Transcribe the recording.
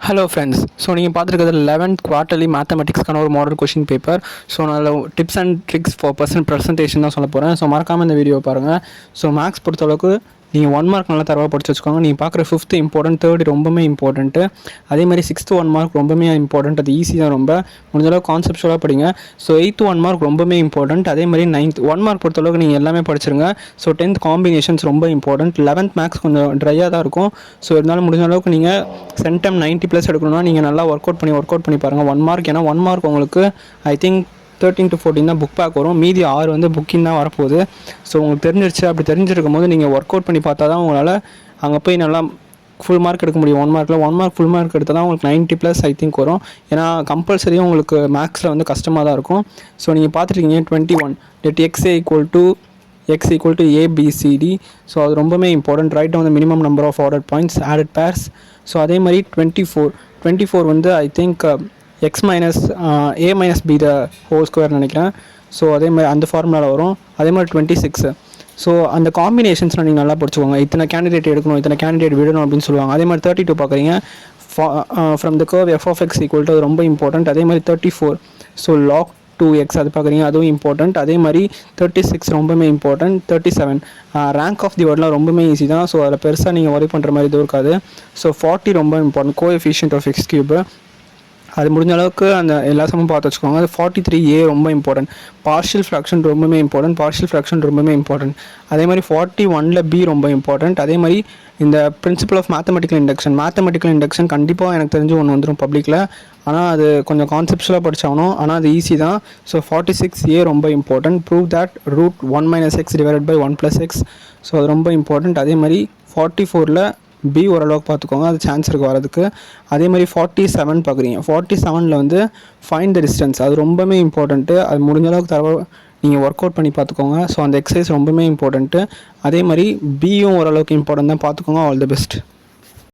Hello friends. So நீங்கள் பார்த்துருக்கிறது 11th quarterly மேத்தமெட்டிக்ஸ்க்கான ஒரு model question paper. So நான் அதில் tips and tricks for presentation தான் சொல்ல போகிறேன். ஸோ மறக்காமல் இந்த வீடியோ பாருங்கள். ஸோ மேக்ஸ் பொறுத்தளவுக்கு நீங்கள் 1 மார்க் நல்லா தரவாக படிச்சு வச்சுக்கோங்க. நீங்கள் பார்க்குற 5th இம்பார்ட்டன்ட், 3rd ரொம்பவே இம்பார்ட்டன்ட்டு. அதே மாதிரி 6th 1 மார்க் ரொம்பவே இம்பார்ட்டன்ட். அது ஈஸி தான், ரொம்ப முடிஞ்சளவு கான்செப்ஷுவலாக படிங்க. ஸோ 8th 1 மார்க் ரொம்பவே இம்பார்ட்டன்ட். அதே மாதிரி 9th 1 மார்க் பொறுத்தளவுக்கு நீங்கள் எல்லாமே படிச்சிருங்க. ஸோ 10th காம்பினேஷன்ஸ் ரொம்ப இம்பார்ட்டன்ட். 11th மேக்ஸ் கொஞ்சம் ட்ரையாக தான் இருக்கும். ஸோ இருந்தாலும் முடிஞ்ச அளவுக்கு நீங்கள் சென்டம் 90+ எடுக்கணும்னா நீங்கள் நல்லா ஒர்க் அவுட் பண்ணி பாருங்கள் 1 மார்க். ஏன்னா 1 மார்க் உங்களுக்கு ஐ திங்க் 13 to 14 தான் புக் பேக் வரும். மீதி 6 வந்து புக்கிங் தான் வரப்போகுது. ஸோ உங்களுக்கு தெரிஞ்சிருச்சு. அப்படி தெரிஞ்சிருக்கும் போது நீங்கள் ஒர்க் அவுட் பண்ணி பார்த்தா தான் உங்களால் அங்கே போய் நல்லா ஃபுல் மார்க் எடுக்க முடியும். 1 மார்க்கில் 1 மார்க் ஃபுல் மார்க் எடுத்தால் தான் உங்களுக்கு 90+ ஐ திங்க் வரும். ஏன்னா கம்பல்சரியும் உங்களுக்கு மேக்ஸில் வந்து கஷ்டமாக தான் இருக்கும். ஸோ நீங்கள் பார்த்துருக்கீங்க 21 let x equal to ABCD. So அது ரொம்பவே important. Write down the minimum number of order points added pairs. So அதே மாதிரி 24 வந்து I think x minus a minus b the whole square நினைக்கிறேன். ஸோ அதே மாதிரி அந்த ஃபார்முலாவில் வரும். அதே மாதிரி 26. ஸோ அந்த காம்பினேஷன்ஸில் நீங்கள் நல்லா படிச்சுக்கோங்க. இத்தனை கேண்டிடேட் எடுக்கணும், இத்தனை கேண்டிடேட் விடணும் அப்படின்னு சொல்லுவாங்க. அதே மாதிரி 32 பார்க்குறீங்க. From the curve f of x equal to அது ரொம்ப இம்பார்ட்டன்ட். அதே மாதிரி 34. ஸோ log 2x அது பார்க்குறீங்க, அதுவும் இம்பார்ட்டன்ட். அதே மாதிரி 36 ரொம்பவே இம்பார்ட்டன்ட். 37 ரேங்க் ஆஃப் தி வேர்ட்லாம் ரொம்பவே ஈஸி தான். ஸோ அதில் பெருசாக நீங்கள் ஒர்க் பண்ணுற மாதிரி இது இருக்காது. ஸோ 40 ரொம்ப important. Coefficient of x cube அது முடிஞ்ச அளவுக்கு அந்த எல்லா சமமும் பார்த்து வச்சுக்கோங்க. அது 43a ரொம்ப இம்பார்ட்டன்ட். பார்ஷியல் ஃப்ராக்ஷன் ரொம்பவே இம்பார்ட்டன்ட். அதே மாதிரி 41ல் b ரொம்ப இம்பார்ட்டன்ட். அதே மாதிரி இந்த பிரின்சிபல் ஆஃப் மேத்தமெட்டிக்கல் இண்டக்ஷன் கண்டிப்பாக எனக்கு தெரிஞ்சு ஒன்று வந்துடும் பப்ளிக்கில். ஆனால் அது கொஞ்சம் கான்செப்ட்ஸுவலாக படித்தாகணும். ஆனால் அது ஈஸி தான். ஸோ 46a ரொம்ப important. Prove that √1 - x / 1 + x. So அது ரொம்ப இம்பார்ட்டன்ட். அதே மாதிரி 44ல் பி ஓரளவுக்கு பார்த்துக்கோங்க, அது சான்ஸ் இருக்குது வரதுக்கு. அதே மாதிரி 47 பார்க்குறீங்க. 47ல் வந்து ஃபைண்ட் த டிஸ்டன்ஸ், அது ரொம்பவே இம்பார்ட்டன்ட்டு. அது முடிஞ்ச அளவுக்கு நீங்கள் ஒர்க் அவுட் பண்ணி பார்த்துக்கோங்க. ஸோ அந்த எக்ஸசைஸ் ரொம்பவே இம்பார்ட்டன்ட்டு. அதே மாதிரி பியும் ஓரளவுக்கு இம்பார்ட்டன்ட் தான், பார்த்துக்கோங்க. All the best.